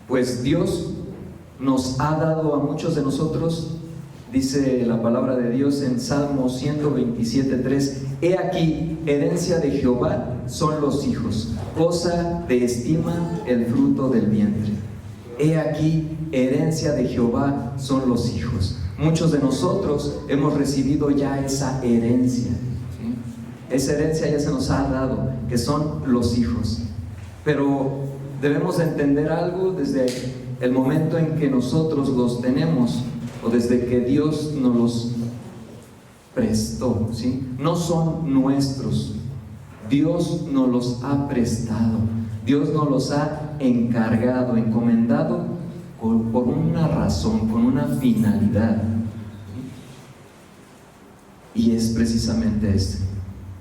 Pues Dios nos ha dado a muchos de nosotros, dice la palabra de Dios en Salmo 127:3, he aquí, herencia de Jehová son los hijos, cosa de estima el fruto del vientre. He aquí, herencia de Jehová son los hijos. Muchos de nosotros hemos recibido ya esa herencia, ¿sí? Esa herencia ya se nos ha dado, que son los hijos. Pero debemos entender algo desde el momento en que nosotros los tenemos, o desde que Dios nos los prestó, ¿sí? No son nuestros, Dios nos los ha prestado, Dios nos los ha encargado, encomendado por una razón, con una finalidad, y es precisamente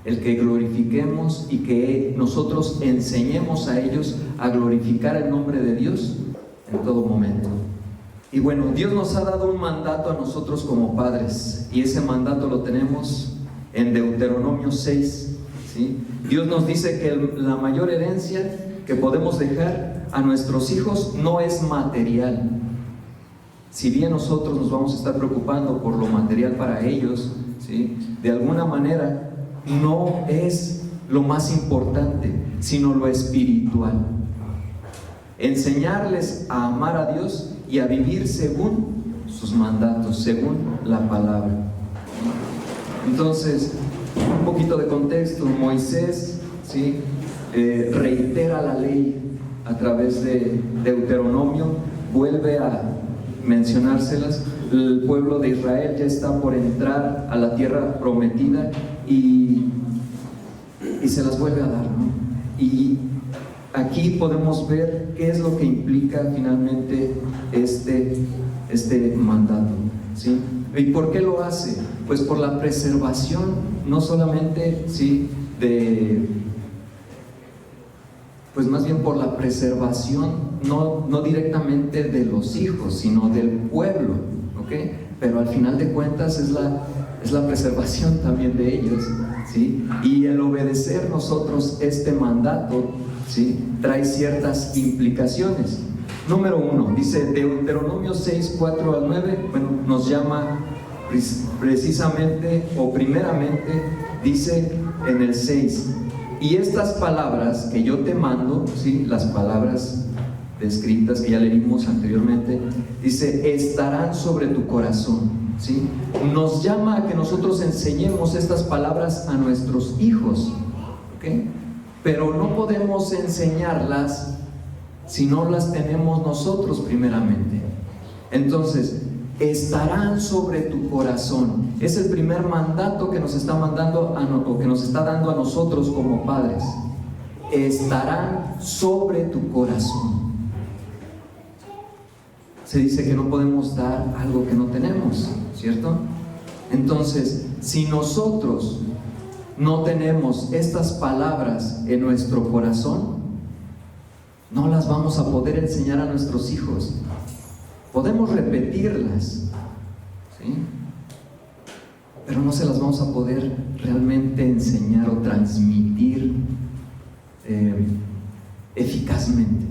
el que glorifiquemos y que nosotros enseñemos a ellos a glorificar el nombre de Dios en todo momento. Y bueno, Dios nos ha dado un mandato a nosotros como padres, y ese mandato lo tenemos en Deuteronomio 6, ¿sí? Dios nos dice que la mayor herencia que podemos dejar a nuestros hijos no es material. Si bien nosotros nos vamos a estar preocupando por lo material para ellos, ¿sí?, de alguna manera no es lo más importante, sino lo espiritual. Enseñarles a amar a Dios y a vivir según sus mandatos, según la palabra. Entonces, un poquito de contexto. Moisés, ¿sí?, reitera la ley a través de Deuteronomio, vuelve a mencionárselas. El pueblo de Israel ya está por entrar a la tierra prometida y se las vuelve a dar, ¿no? Y aquí podemos ver qué es lo que implica finalmente este mandato, ¿sí? ¿Y por qué lo hace? Pues por la preservación, no solamente, ¿sí?, pues más bien por la preservación, no directamente de los hijos, sino del pueblo, ¿ok? Pero al final de cuentas es la preservación también de ellos, ¿sí? Y el obedecer nosotros este mandato, ¿sí?, trae ciertas implicaciones. Número 1, dice Deuteronomio 6, 4 al 9, bueno, nos llama precisamente, o primeramente, dice en el 6, y estas palabras que yo te mando, ¿sí?, las palabras descritas que ya leímos anteriormente, dice, estarán sobre tu corazón, ¿sí? Nos llama a que nosotros enseñemos estas palabras a nuestros hijos, ¿ok? Pero no podemos enseñarlas si no las tenemos nosotros primeramente. Entonces, estarán sobre tu corazón. Es el primer mandato que nos está mandando o que nos está dando a nosotros como padres. Estarán sobre tu corazón. Se dice que no podemos dar algo que no tenemos, ¿cierto? Entonces, si nosotros no tenemos estas palabras en nuestro corazón, no las vamos a poder enseñar a nuestros hijos. Podemos repetirlas, ¿sí?, pero no se las vamos a poder realmente enseñar o transmitir eficazmente,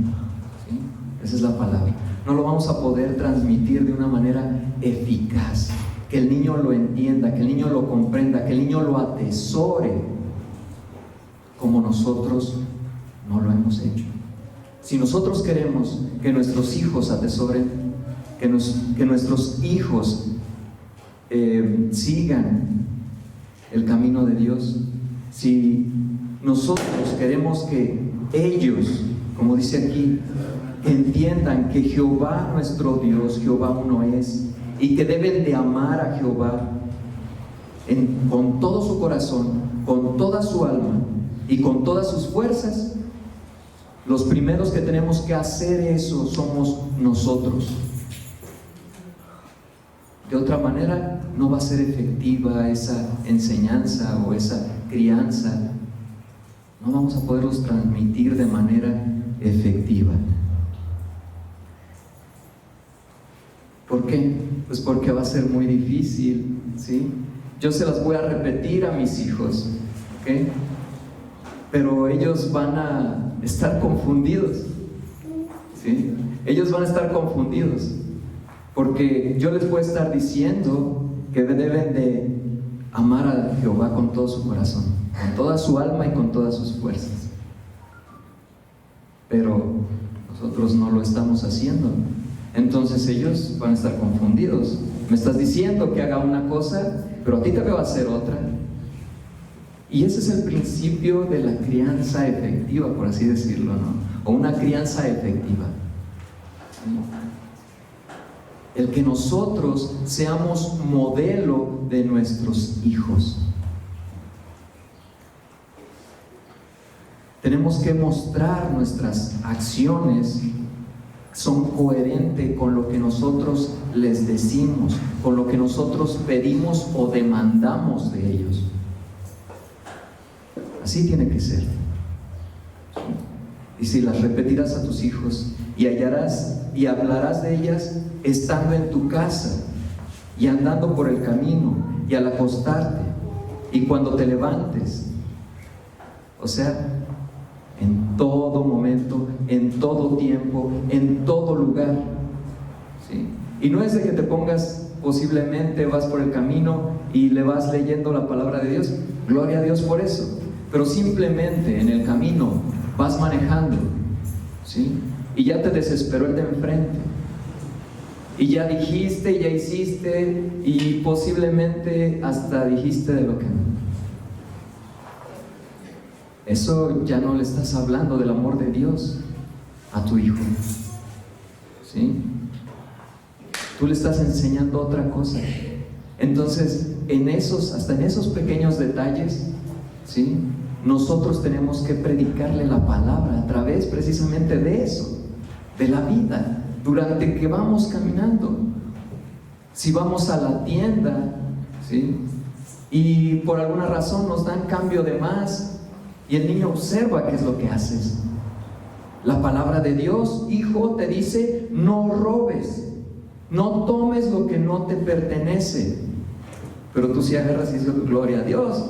¿sí? Esa es la palabra. No lo vamos a poder transmitir de una manera eficaz, que el niño lo entienda, que el niño lo comprenda, que el niño lo atesore, como nosotros no lo hemos hecho. Si nosotros queremos que nuestros hijos atesoren, que nuestros hijos sigan el camino de Dios, si nosotros queremos que ellos, como dice aquí, entiendan que Jehová nuestro Dios, Jehová uno es, y que deben de amar a Jehová con todo su corazón, con toda su alma y con todas sus fuerzas, los primeros que tenemos que hacer eso somos nosotros. De otra manera no va a ser efectiva esa enseñanza o esa crianza. No vamos a poderlos transmitir de manera efectiva. ¿Por qué? Pues porque va a ser muy difícil, ¿sí? Yo se las voy a repetir a mis hijos, ¿ok? Pero ellos van a estar confundidos, ¿sí? Ellos van a estar confundidos, porque yo les puedo estar diciendo que deben de amar a Jehová con todo su corazón, con toda su alma y con todas sus fuerzas, pero nosotros no lo estamos haciendo. Entonces ellos van a estar confundidos. Me estás diciendo que haga una cosa, pero a ti te veo hacer otra. Y ese es el principio de la crianza efectiva, por así decirlo, ¿no? O una crianza efectiva. El que nosotros seamos modelo de nuestros hijos. Tenemos que mostrar nuestras acciones son coherentes con lo que nosotros les decimos, con lo que nosotros pedimos o demandamos de ellos. Así tiene que ser. Y si las repetirás a tus hijos y hallarás y hablarás de ellas estando en tu casa y andando por el camino y al acostarte y cuando te levantes, o sea, en todo momento, en todo tiempo, en todo lugar, ¿sí? Y no es de que te pongas, posiblemente vas por el camino y le vas leyendo la palabra de Dios, gloria a Dios por eso, pero simplemente en el camino vas manejando, ¿sí? Y ya te desesperó el de enfrente, y ya dijiste, ya hiciste, y posiblemente hasta dijiste de lo que no. Eso ya no le estás hablando del amor de Dios a tu hijo, ¿sí? Tú le estás enseñando otra cosa. Entonces, hasta en esos pequeños detalles, ¿sí? Nosotros tenemos que predicarle la palabra a través precisamente de eso, de la vida, durante que vamos caminando. Si vamos a la tienda, ¿sí? Y por alguna razón nos dan cambio de más, y el niño observa qué es lo que haces. La palabra de Dios, hijo, te dice: no robes, no tomes lo que no te pertenece. Pero tú sí agarras y dices: gloria a Dios.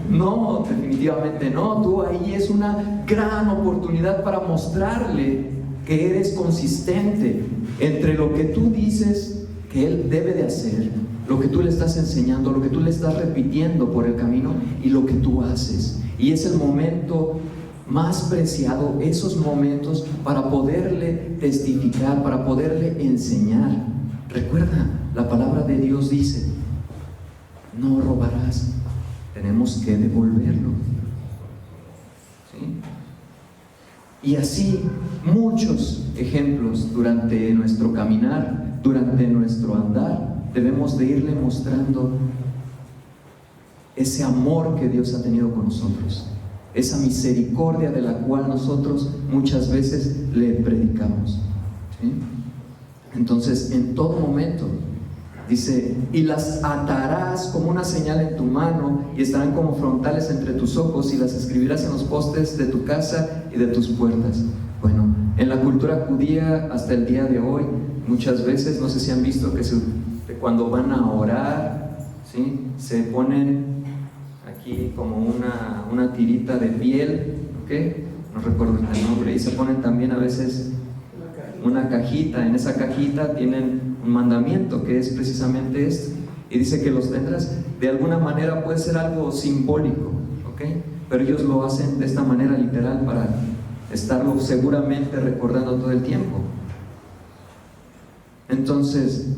No, definitivamente no. Tú ahí es una gran oportunidad para mostrarle que eres consistente entre lo que tú dices que él debe de hacer, lo que tú le estás enseñando, lo que tú le estás repitiendo por el camino y lo que tú haces. Y es el momento más preciado, esos momentos, para poderle testificar, para poderle enseñar. Recuerda, la palabra de Dios dice: no robarás. Tenemos que devolverlo, ¿sí? Y así muchos ejemplos durante nuestro caminar, durante nuestro andar. Debemos de irle mostrando ese amor que Dios ha tenido con nosotros, esa misericordia de la cual nosotros muchas veces le predicamos, ¿sí? Entonces, en todo momento, dice: y las atarás como una señal en tu mano, y estarán como frontales entre tus ojos, y las escribirás en los postes de tu casa y de tus puertas. Bueno, en la cultura judía hasta el día de hoy, muchas veces, no sé si han visto que cuando van a orar, ¿sí?, se ponen aquí como una tirita de piel, ¿ok? No recuerdo el nombre, y se ponen también a veces una cajita. En esa cajita tienen un mandamiento que es precisamente esto, y dice que los tendrás. De alguna manera puede ser algo simbólico, ¿ok? Pero ellos lo hacen de esta manera literal para estarlo seguramente recordando todo el tiempo. Entonces,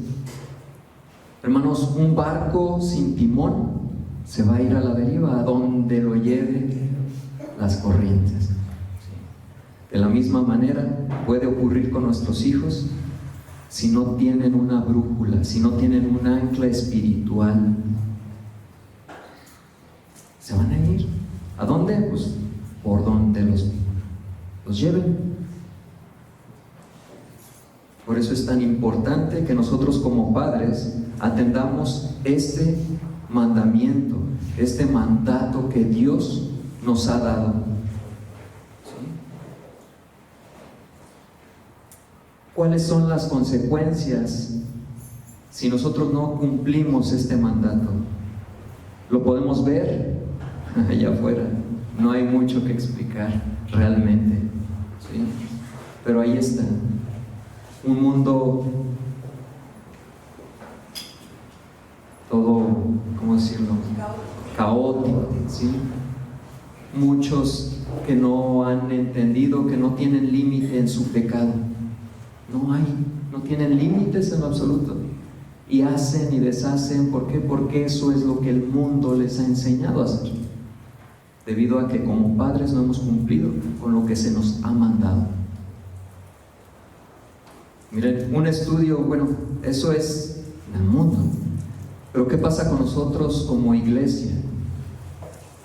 hermanos, un barco sin timón se va a ir a la deriva, a donde lo lleve las corrientes. De la misma manera puede ocurrir con nuestros hijos si no tienen una brújula, si no tienen un ancla espiritual. Se van a ir. ¿A dónde? Pues por donde los lleven. Por eso es tan importante que nosotros como padres atendamos este mandamiento, este mandato que Dios nos ha dado. ¿Sí? ¿Cuáles son las consecuencias si nosotros no cumplimos este mandato? Lo podemos ver allá afuera, no hay mucho que explicar realmente, ¿sí? Pero ahí está, un mundo todo, ¿cómo decirlo? Caótico, ¿sí? Muchos que no han entendido que no tienen límite en su pecado. No tienen límites en lo absoluto. Y hacen y deshacen. ¿Por qué? Porque eso es lo que el mundo les ha enseñado a hacer. Debido a que como padres no hemos cumplido con lo que se nos ha mandado. Miren, un estudio, bueno, eso es en el mundo. Pero ¿qué pasa con nosotros como iglesia?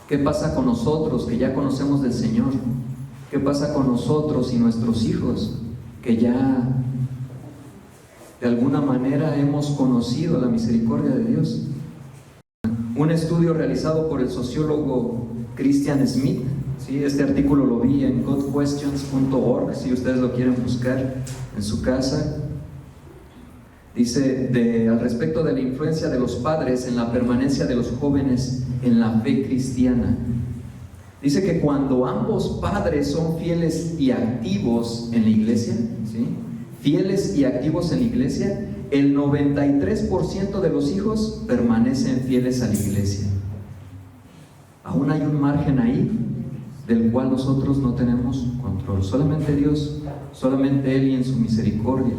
¿Qué pasa con nosotros que ya conocemos del Señor? ¿Qué pasa con nosotros y nuestros hijos que ya de alguna manera hemos conocido la misericordia de Dios? Un estudio realizado por el sociólogo Christian Smith, ¿sí? Este artículo lo vi en godquestions.org, si ustedes lo quieren buscar en su casa. Dice al respecto de la influencia de los padres en la permanencia de los jóvenes en la fe cristiana. Dice que cuando ambos padres son fieles y activos en la iglesia, ¿sí? Fieles y activos en la iglesia, el 93% de los hijos permanecen fieles a la iglesia. Aún hay un margen ahí del cual nosotros no tenemos control. Solamente Dios, solamente Él y en su misericordia.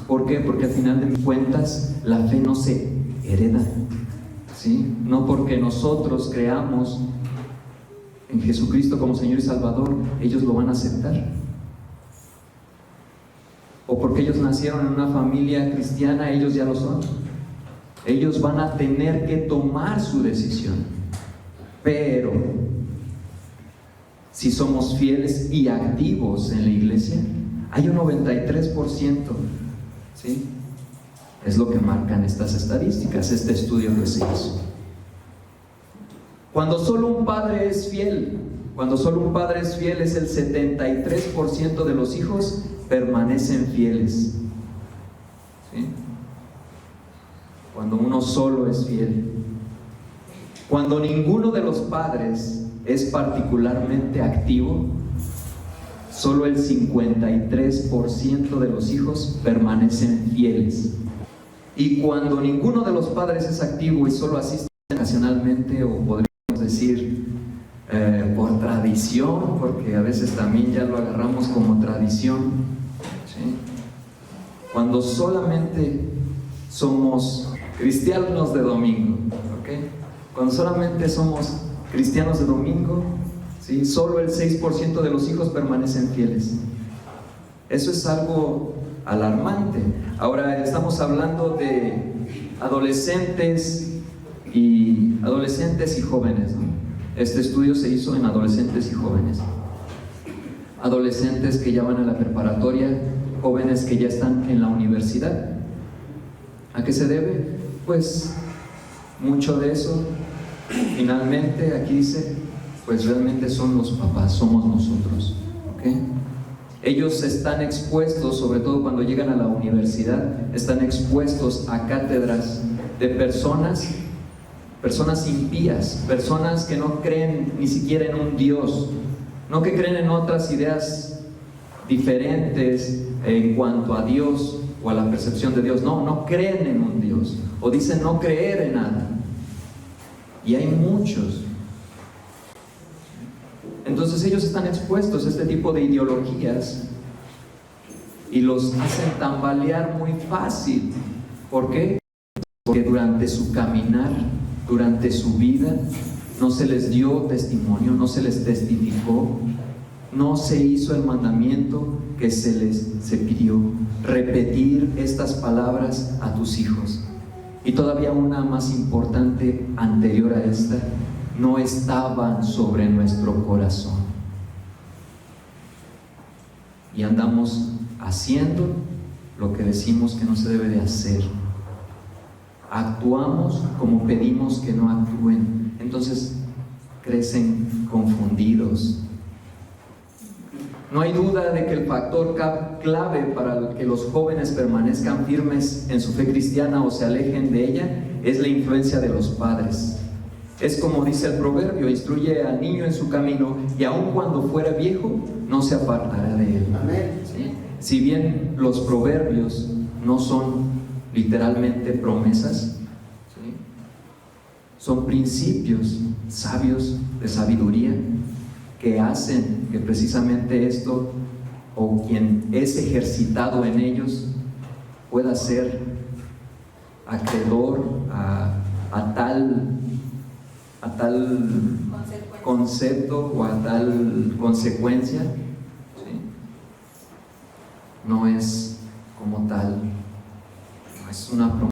¿Por qué? Porque al final de cuentas la fe no se hereda, ¿sí? No porque nosotros creamos en Jesucristo como Señor y Salvador, ellos lo van a aceptar. O porque ellos nacieron en una familia cristiana, ellos ya lo son. Ellos van a tener que tomar su decisión. Pero si somos fieles y activos en la iglesia, hay un 93%, ¿sí? Es lo que marcan estas estadísticas, este estudio que se hizo. Cuando solo un padre es fiel, es el 73% de los hijos permanecen fieles, ¿sí? Cuando uno solo es fiel. Cuando ninguno de los padres es particularmente activo, solo el 53% de los hijos permanecen fieles. Y cuando ninguno de los padres es activo y solo asiste ocasionalmente, o podríamos decir por tradición, porque a veces también ya lo agarramos como tradición, ¿sí? Cuando solamente somos cristianos de domingo, ¿ok? Cuando solamente somos cristianos de domingo, ¿sí? Solo el 6% de los hijos permanecen fieles. Eso es algo alarmante. Ahora estamos hablando de adolescentes y jóvenes, ¿no? Este estudio se hizo en adolescentes y jóvenes. Adolescentes que ya van a la preparatoria, jóvenes que ya están en la universidad. ¿A qué se debe? Pues mucho de eso, finalmente, aquí dice, pues realmente son los papás, somos nosotros, ¿ok? Ellos están expuestos, sobre todo cuando llegan a la universidad, están expuestos a cátedras de personas impías, personas que no creen ni siquiera en un Dios, no que creen en otras ideas diferentes en cuanto a Dios o a la percepción de Dios. No creen en un Dios, o dicen no creer en nada. Y hay muchos. Entonces ellos están expuestos a este tipo de ideologías y los hacen tambalear muy fácil. ¿Por qué? Porque durante su caminar, durante su vida, no se les dio testimonio, no se les testificó, no se hizo el mandamiento que se pidió: repetir estas palabras a tus hijos. Y todavía una más importante anterior a esta: no estaban sobre nuestro corazón. Y andamos haciendo lo que decimos que no se debe de hacer. Actuamos como pedimos que no actúen. Entonces crecen confundidos. No hay duda de que el factor clave para que los jóvenes permanezcan firmes en su fe cristiana o se alejen de ella es la influencia de los padres. Es como dice el proverbio: instruye al niño en su camino y aun cuando fuera viejo no se apartará de él. Amén. ¿Sí? Si bien los proverbios no son literalmente promesas, ¿sí?, son principios sabios de sabiduría que hacen que precisamente esto, o quien es ejercitado en ellos, pueda ser acreedor a tal concepto o a tal consecuencia, ¿sí? No es como tal, no es una promesa.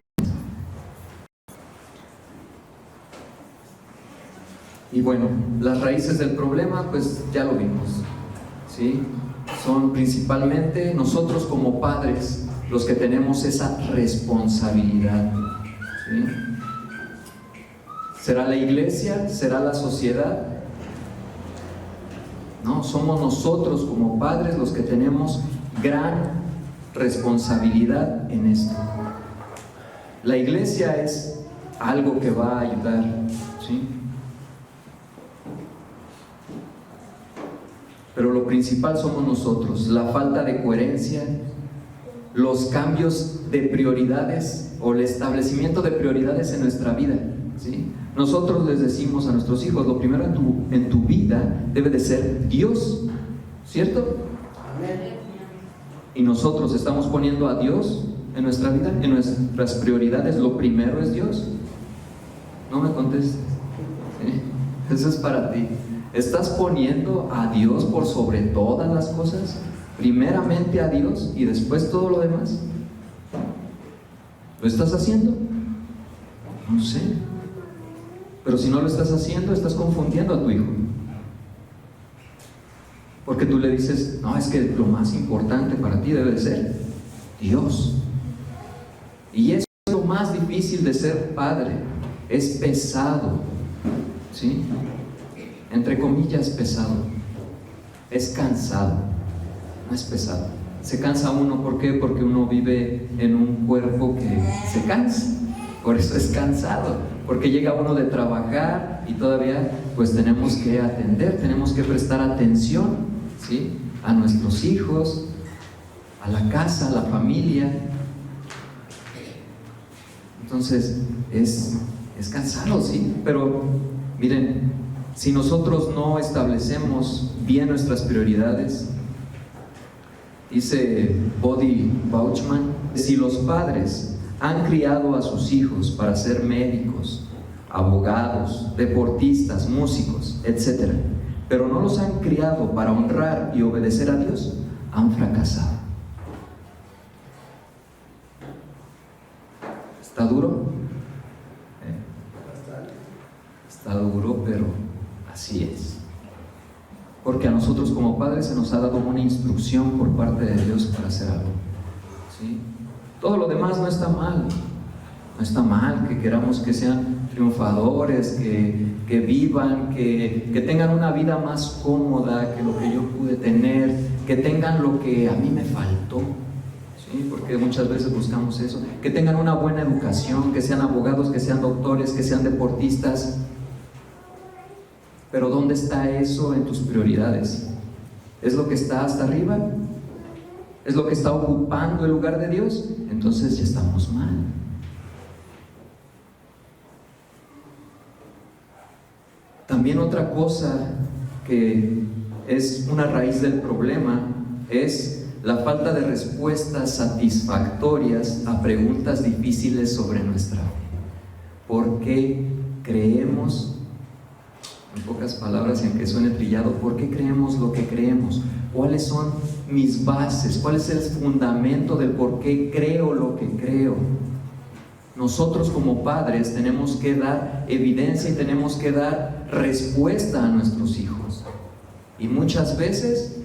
Y bueno, las raíces del problema, pues ya lo vimos, ¿sí? Son principalmente nosotros como padres los que tenemos esa responsabilidad, ¿sí? ¿Será la iglesia? ¿Será la sociedad? No, somos nosotros como padres los que tenemos gran responsabilidad en esto. La iglesia es algo que va a ayudar, ¿sí? Pero lo principal somos nosotros, la falta de coherencia, los cambios de prioridades o el establecimiento de prioridades en nuestra vida, ¿sí? Nosotros les decimos a nuestros hijos, lo primero en tu vida debe de ser Dios, ¿cierto? Y nosotros estamos poniendo a Dios en nuestra vida, en nuestras prioridades, lo primero es Dios. No me contestes, ¿sí? Eso es para ti. ¿Estás poniendo a Dios por sobre todas las cosas? Primeramente a Dios y después todo lo demás. ¿Lo estás haciendo? No sé. Pero si no lo estás haciendo, estás confundiendo a tu hijo. Porque tú le dices, no, es que lo más importante para ti debe de ser Dios. Y eso es lo más difícil de ser padre. Es pesado, ¿sí? Entre comillas, pesado. Es cansado. No es pesado. Se cansa uno, ¿por qué? Porque uno vive en un cuerpo que se cansa. Por eso es cansado. Porque llega uno de trabajar y todavía pues tenemos que atender, tenemos que prestar atención, ¿sí?, a nuestros hijos, a la casa, a la familia. Entonces es cansado, sí. Pero miren, si nosotros no establecemos bien nuestras prioridades, dice Body Bauchman, si los padres han criado a sus hijos para ser médicos, abogados, deportistas, músicos, etc., pero no los han criado para honrar y obedecer a Dios, han fracasado. ¿Está duro? Está duro, pero así es. Porque a nosotros como padres se nos ha dado una instrucción por parte de Dios para hacer algo, ¿sí? Todo lo demás no está mal. No está mal que queramos que sean triunfadores, que vivan, que tengan una vida más cómoda que lo que yo pude tener, que tengan lo que a mí me faltó, ¿sí? Porque muchas veces buscamos eso, que tengan una buena educación, que sean abogados, que sean doctores, que sean deportistas. Pero ¿dónde está eso en tus prioridades? ¿Es lo que está hasta arriba? ¿Es lo que está ocupando el lugar de Dios? Entonces ya estamos mal. También otra cosa que es una raíz del problema es la falta de respuestas satisfactorias a preguntas difíciles sobre nuestra fe. ¿Por qué creemos? En pocas palabras, y aunque suene trillado, ¿por qué creemos lo que creemos? ¿Cuáles son mis bases? ¿Cuál es el fundamento del por qué creo lo que creo? Nosotros como padres tenemos que dar evidencia y tenemos que dar respuesta a nuestros hijos. Y muchas veces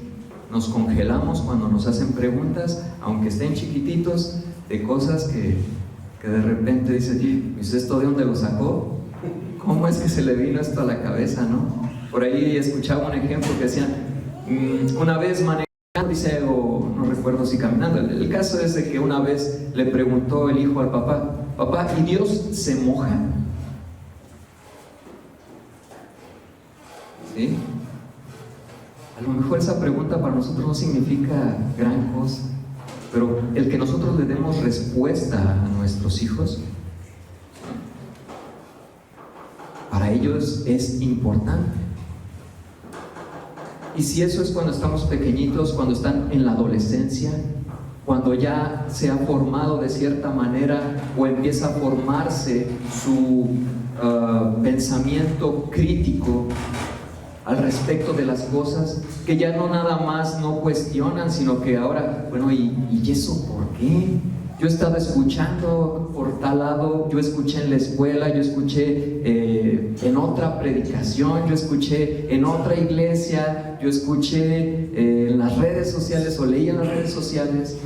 nos congelamos cuando nos hacen preguntas, aunque estén chiquititos, de cosas que de repente dices, ¿y esto de dónde lo sacó? ¿Cómo es que se le vino esto a la cabeza, no? Por ahí escuchaba un ejemplo que decían, una vez manejando, dice, o no recuerdo si caminando, el caso es de que una vez le preguntó el hijo al papá, papá, ¿y Dios se moja? ¿Sí? lo mejor esa pregunta para nosotros no significa gran cosa, pero el que nosotros le demos respuesta a nuestros hijos, para ellos es importante. Y si eso es cuando estamos pequeñitos, cuando están en la adolescencia, cuando ya se ha formado de cierta manera o empieza a formarse su pensamiento crítico al respecto de las cosas, que ya no nada más no cuestionan, sino que ahora, bueno, ¿y eso por qué? Yo he estado escuchando por tal lado, yo escuché en la escuela, yo escuché en otra predicación, yo escuché en otra iglesia, yo escuché en las redes sociales o leí en las redes sociales.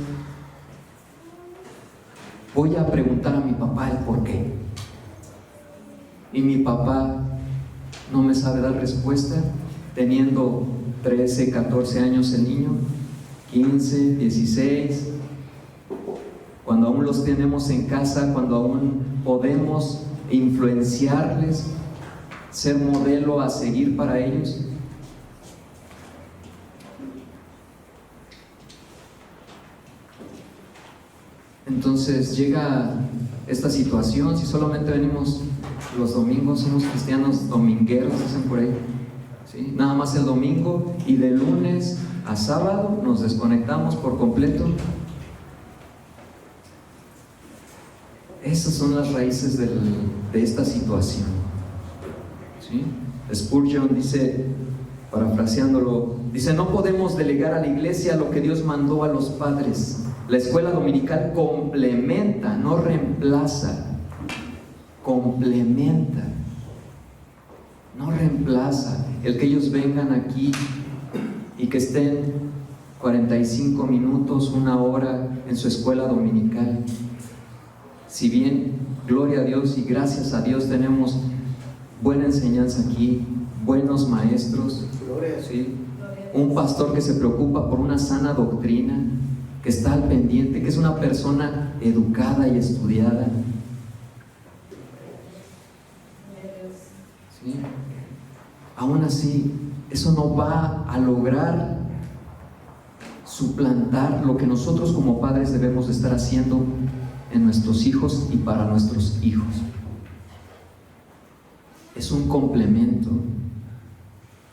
Voy a preguntar a mi papá el por qué. Y mi papá no me sabe dar respuesta, teniendo 13, 14 años el niño, 15, 16, cuando aún los tenemos en casa, cuando aún podemos influenciarles, ser modelo a seguir para ellos. Entonces llega esta situación, si solamente venimos los domingos, somos cristianos domingueros, dicen por ahí, ¿sí? Nada más el domingo, y de lunes a sábado nos desconectamos por completo. Esas son las raíces de esta situación, ¿sí? Spurgeon dice, parafraseándolo, dice: no podemos delegar a la iglesia lo que Dios mandó a los padres. La escuela dominical complementa, no reemplaza. Complementa, no reemplaza. El que ellos vengan aquí y que estén 45 minutos, una hora en su escuela dominical. Si bien, gloria a Dios y gracias a Dios, tenemos buena enseñanza aquí, buenos maestros, ¿sí? Un pastor que se preocupa por una sana doctrina, que está al pendiente, que es una persona educada y estudiada. ¿Sí? Aún así, eso no va a lograr suplantar lo que nosotros como padres debemos de estar haciendo en nuestros hijos y para nuestros hijos. Es un complemento,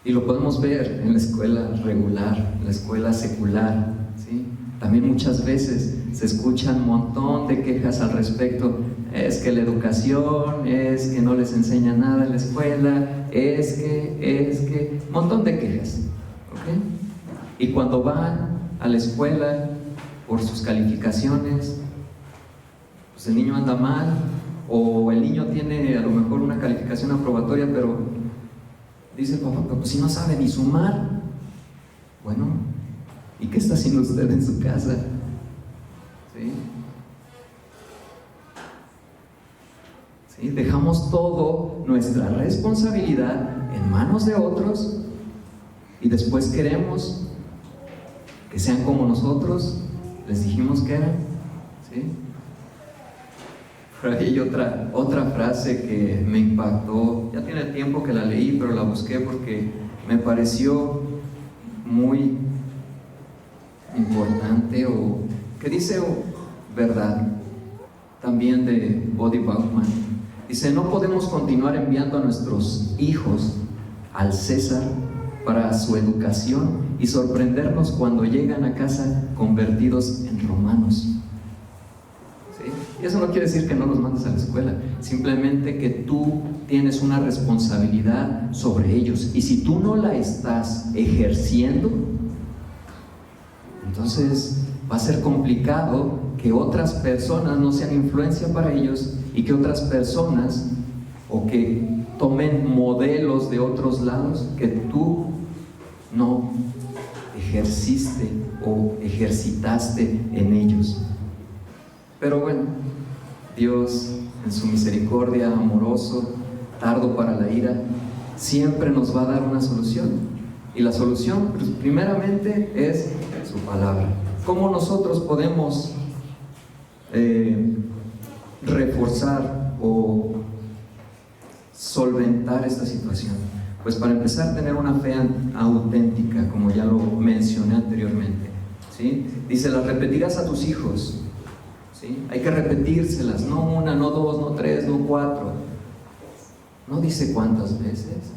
y lo podemos ver en la escuela regular, en la escuela secular, ¿sí? También muchas veces se escuchan un montón de quejas al respecto. Es que la educación, es que no les enseña nada en la escuela, es que, un montón de quejas, ¿ok? Y cuando van a la escuela por sus calificaciones, pues el niño anda mal, o el niño tiene a lo mejor una calificación aprobatoria, pero dice: papá, pues si no sabe ni sumar. Bueno, ¿y qué está haciendo usted en su casa? ¿Sí? ¿Sí? Dejamos todo, nuestra responsabilidad, en manos de otros, y después queremos que sean como nosotros les dijimos que eran. ¿Sí? Pero hay otra frase que me impactó. Ya tiene tiempo que la leí, pero la busqué porque me pareció muy importante, o que dice verdad, también de Bodhi Bauchman. Dice: no podemos continuar enviando a nuestros hijos al César para su educación y sorprendernos cuando llegan a casa convertidos en romanos. ¿Sí? Y eso no quiere decir que no los mandes a la escuela, simplemente que tú tienes una responsabilidad sobre ellos, y si tú no la estás ejerciendo, entonces va a ser complicado que otras personas no sean influencia para ellos, y que otras personas, o que tomen modelos de otros lados que tú no ejerciste o ejercitaste en ellos. Pero bueno, Dios en su misericordia, amoroso, tardo para la ira, siempre nos va a dar una solución. Y la solución, pues, primeramente, es su palabra. ¿Cómo nosotros podemos reforzar o solventar esta situación? Pues para empezar, tener una fe auténtica, como ya lo mencioné anteriormente, ¿sí? Dice, las repetirás a tus hijos, ¿sí? Hay que repetírselas, no una, no dos, no tres, no cuatro. No dice cuántas veces.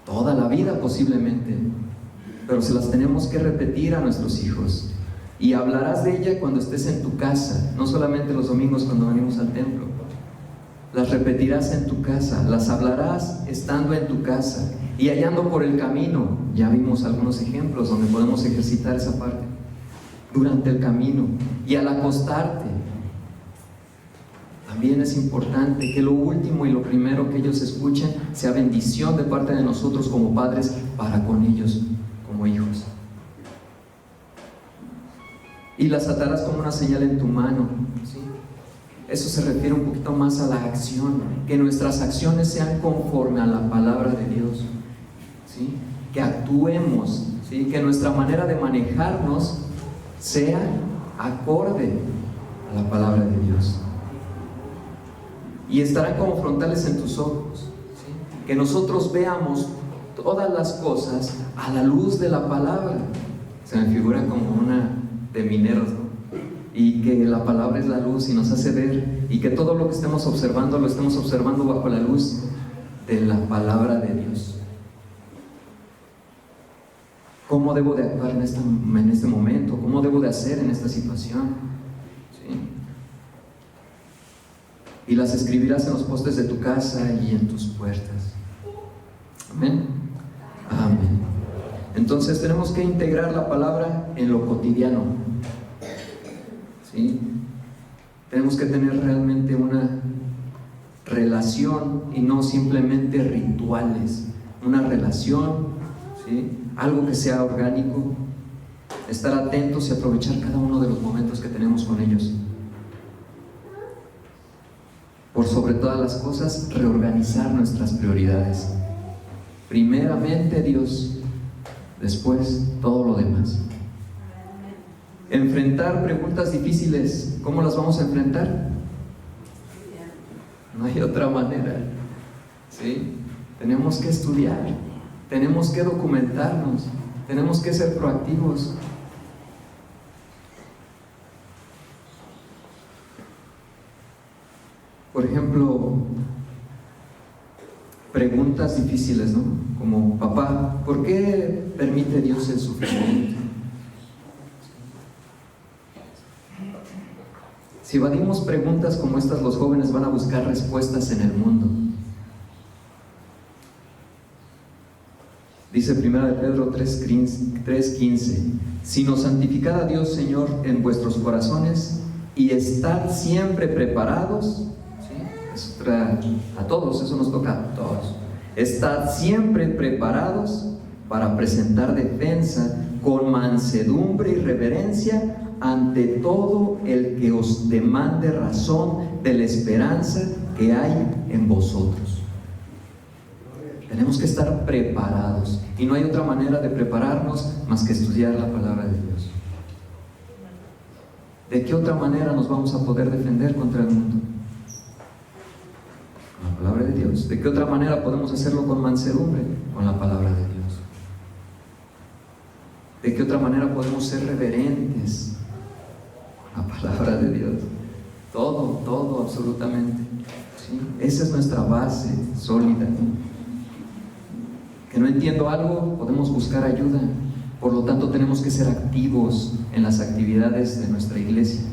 Toda la vida posiblemente. Pero se las tenemos que repetir a nuestros hijos. Y hablarás de ella cuando estés en tu casa, no solamente los domingos cuando venimos al templo. Las repetirás en tu casa, las hablarás estando en tu casa y hallando por el camino. Ya vimos algunos ejemplos donde podemos ejercitar esa parte. Durante el camino y al acostarte. También es importante que lo último y lo primero que ellos escuchen sea bendición de parte de nosotros como padres para con ellos como hijos. Y las atarás como una señal en tu mano, ¿sí? Eso se refiere un poquito más a la acción, que nuestras acciones sean conforme a la palabra de Dios, ¿sí? Que actuemos, ¿sí? Que nuestra manera de manejarnos sea acorde a la palabra de Dios. Y estarán como frontales en tus ojos, ¿sí? Que nosotros veamos todas las cosas a la luz de la palabra. Se me figura como una de mineros, ¿no? Y que la palabra es la luz y nos hace ver, y que todo lo que estemos observando lo estemos observando bajo la luz de la palabra de Dios. ¿Cómo debo de actuar en este momento? ¿Cómo debo de hacer en esta situación? ¿Sí? Y las escribirás en los postes de tu casa y en tus puertas. Amén. Amén. Entonces tenemos que integrar la palabra en lo cotidiano, ¿sí? Tenemos que tener realmente una relación y no simplemente rituales, una relación, ¿sí? Algo que sea orgánico, estar atentos y aprovechar cada uno de los momentos que tenemos con ellos. Por sobre todas las cosas, reorganizar nuestras prioridades. Primeramente Dios, después todo lo demás. Enfrentar preguntas difíciles, ¿cómo las vamos a enfrentar? No hay otra manera, ¿sí? Tenemos que estudiar, tenemos que documentarnos, tenemos que ser proactivos. Por ejemplo, preguntas difíciles, ¿no? Como, papá, ¿por qué permite Dios el sufrimiento? Si evadimos preguntas como estas, los jóvenes van a buscar respuestas en el mundo. Dice 1 de Pedro 3:15, sino santificad a Dios, Señor, en vuestros corazones y estad siempre preparados. A todos, eso nos toca a todos. Estad siempre preparados para presentar defensa con mansedumbre y reverencia ante todo el que os demande razón de la esperanza que hay en vosotros. Tenemos que estar preparados y no hay otra manera de prepararnos más que estudiar la palabra de Dios. ¿De qué otra manera nos vamos a poder defender contra el mundo? Con la palabra de Dios. ¿De qué otra manera podemos hacerlo con mansedumbre? Con la palabra de Dios. ¿De qué otra manera podemos ser reverentes? Con la palabra de Dios. Todo, absolutamente. ¿Sí? Esa es nuestra base sólida. Que no entiendo algo, podemos buscar ayuda. Por lo tanto, tenemos que ser activos en las actividades de nuestra iglesia. ¿Sí?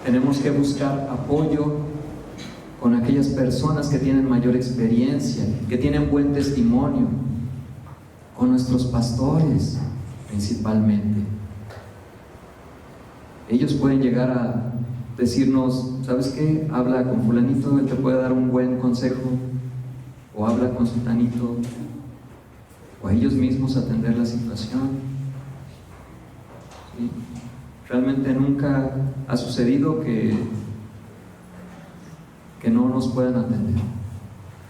Tenemos que buscar apoyo con aquellas personas que tienen mayor experiencia, que tienen buen testimonio, con nuestros pastores principalmente. Ellos pueden llegar a decirnos, ¿sabes qué? Habla con fulanito, él te puede dar un buen consejo, o habla con sultanito, o a ellos mismos atender la situación. ¿Sí? Realmente nunca ha sucedido que no nos puedan atender.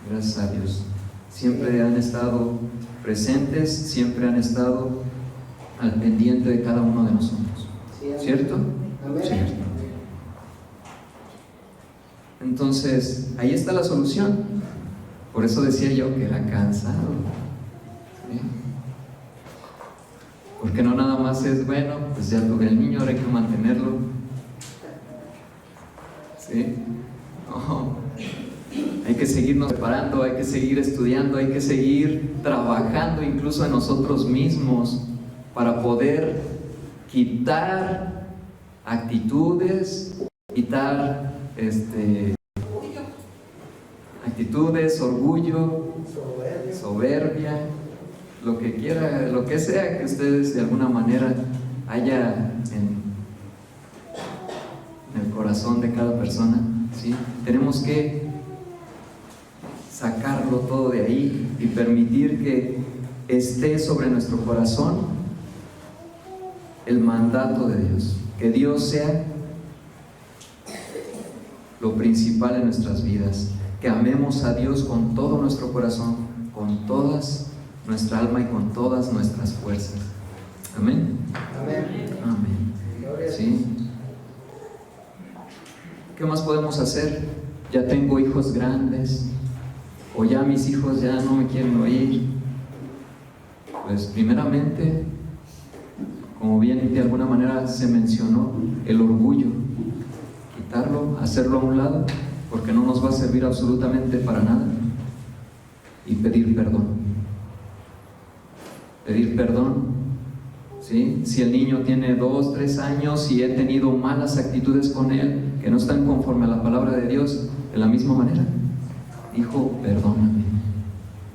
Gracias a Dios. Siempre han estado presentes, siempre han estado al pendiente de cada uno de nosotros. ¿Cierto? Cierto. Entonces, ahí está la solución. Por eso decía yo que era cansado, ¿sí? Porque no nada más es, bueno, pues ya tuve el niño, ahora hay que mantenerlo, ¿sí? No, hay que seguirnos preparando, hay que seguir estudiando, hay que seguir trabajando incluso en nosotros mismos para poder quitar actitudes, quitar actitudes, orgullo, soberbia, lo que quiera, lo que sea que ustedes de alguna manera haya en el corazón de cada persona, ¿sí? Tenemos que sacarlo todo de ahí y permitir que esté sobre nuestro corazón el mandato de Dios, que Dios sea lo principal en nuestras vidas, que amemos a Dios con todo nuestro corazón, con todas nuestra alma y con todas nuestras fuerzas. Amén. Amén. Amén. ¿Sí? ¿Qué más podemos hacer? Ya tengo hijos grandes, o ya mis hijos ya no me quieren oír. Pues primeramente, como bien de alguna manera se mencionó, el orgullo, quitarlo, hacerlo a un lado, porque no nos va a servir absolutamente para nada, y pedir perdón. Pedir perdón, ¿sí? Si el niño tiene 2, 3 años y he tenido malas actitudes con él, que no están conforme a la palabra de Dios, de la misma manera, hijo, perdóname.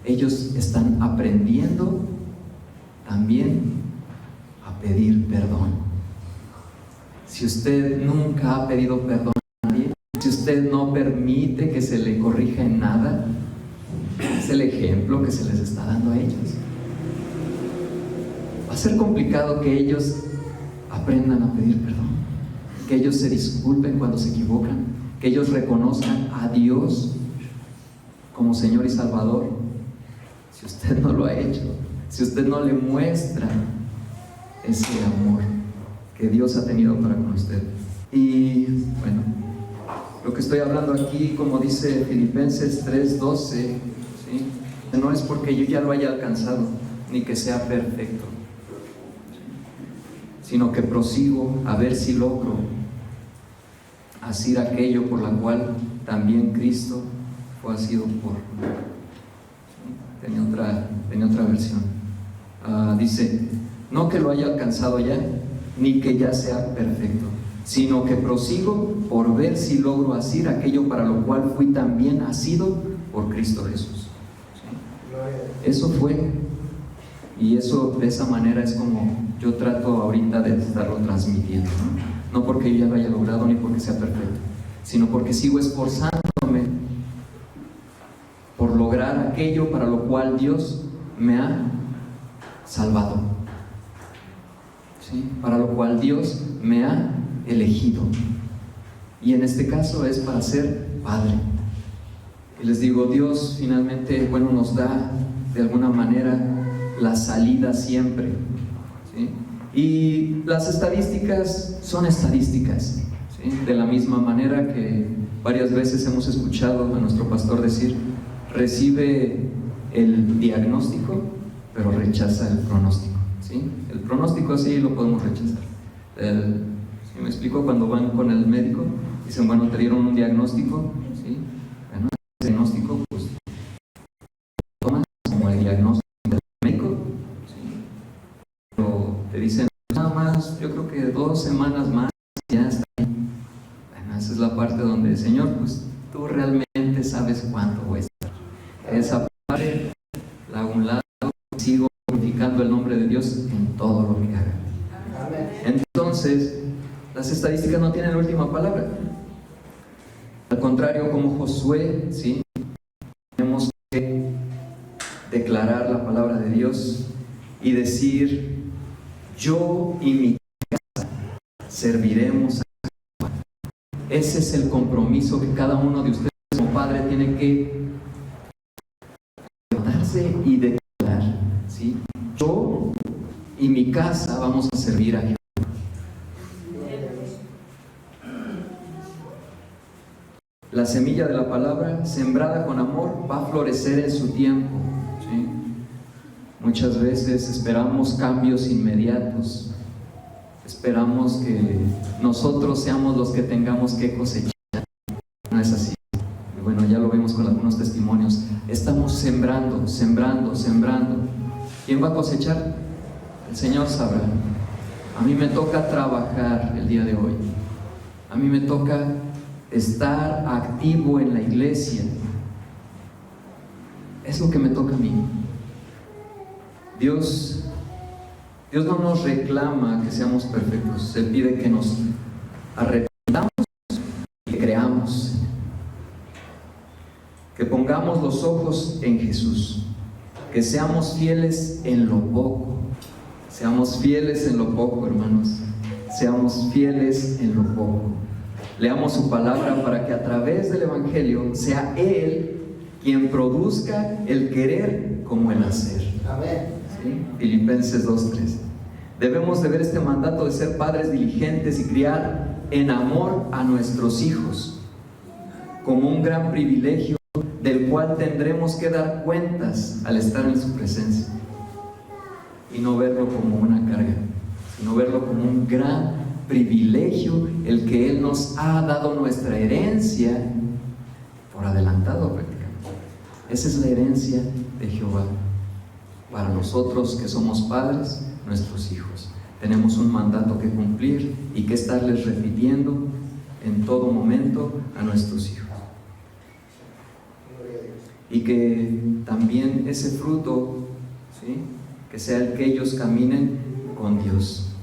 Ellos están aprendiendo también a pedir perdón. Si usted nunca ha pedido perdón a nadie, si usted no permite que se le corrija en nada, es el ejemplo que se les está dando a ellos. Va a ser complicado que ellos aprendan a pedir perdón, que ellos se disculpen cuando se equivocan, que ellos reconozcan a Dios como Señor y Salvador. Si usted no lo ha hecho, si usted no le muestra ese amor que Dios ha tenido para con usted. Y bueno, lo que estoy hablando aquí, como dice Filipenses 3:12, ¿sí? No es porque yo ya lo haya alcanzado, ni que sea perfecto, sino que prosigo a ver si logro hacer aquello por la cual también Cristo fue asido por. Tenía otra versión. Dice, no que lo haya alcanzado ya, ni que ya sea perfecto, sino que prosigo por ver si logro hacer aquello para lo cual fui también asido por Cristo Jesús. ¿Sí? Eso fue, y eso de esa manera es como yo trato ahorita de estarlo transmitiendo, ¿no? No porque yo ya lo haya logrado ni porque sea perfecto, sino porque sigo esforzándome por lograr aquello para lo cual Dios me ha salvado, ¿sí? Para lo cual Dios me ha elegido, y en este caso es para ser padre. Y les digo, Dios finalmente, bueno, nos da de alguna manera la salida siempre, ¿sí? Y las estadísticas son estadísticas, ¿sí? De la misma manera que varias veces hemos escuchado a nuestro pastor decir, recibe el diagnóstico, pero rechaza el pronóstico, ¿sí? El pronóstico sí lo podemos rechazar. ¿Sí me explico? Cuando van con el médico, dicen, bueno, te dieron un diagnóstico, ¿sí? Bueno, ese diagnóstico, pues, tomas como el diagnóstico del médico, ¿sí? Pero te dicen, nada más, yo creo que 2 semanas más, ya está ahí. Bueno, esa es la parte donde, Señor, pues, tú realmente sabes cuánto voy a estar. Esa parte la hago a un lado, sigo glorificando el nombre de Dios en todo lo que haga. Entonces, las estadísticas no tienen la última palabra. Al contrario, como Josué, ¿sí? Tenemos que declarar la palabra de Dios y decir, yo y mi casa serviremos a Jehová. Ese es el compromiso que cada uno de ustedes como padre tiene que y declarar, ¿sí? Yo y mi casa vamos a servir a Jehová. la semilla de la palabra, sembrada con amor, va a florecer en su tiempo, ¿sí? Muchas veces esperamos cambios inmediatos, esperamos que nosotros seamos los que tengamos que cosechar. No es así. Y bueno, ya lo vemos con algunos testimonios. Estamos sembrando, sembrando, sembrando. ¿Quién va a cosechar? El Señor sabrá. A mí me toca trabajar el día de hoy. A mí me toca estar activo en la iglesia. Es lo que me toca a mí. Dios no nos reclama que seamos perfectos. Él pide que nos arrepentamos y que creamos. Que pongamos los ojos en Jesús. Que seamos fieles en lo poco. Seamos fieles en lo poco, hermanos. Seamos fieles en lo poco. Leamos su palabra para que a través del Evangelio sea Él quien produzca el querer como el hacer. Amén. ¿Sí? Filipenses 2:3. Debemos de ver este mandato de ser padres diligentes y criar en amor a nuestros hijos como un gran privilegio del cual tendremos que dar cuentas al estar en su presencia, y no verlo como una carga, sino verlo como un gran privilegio, el que Él nos ha dado nuestra herencia por adelantado prácticamente. Esa es la herencia de Jehová para nosotros que somos padres, nuestros hijos. Tenemos un mandato que cumplir y que estarles repitiendo en todo momento a nuestros hijos. Y que también ese fruto, ¿sí?, que sea el que ellos caminen con Dios.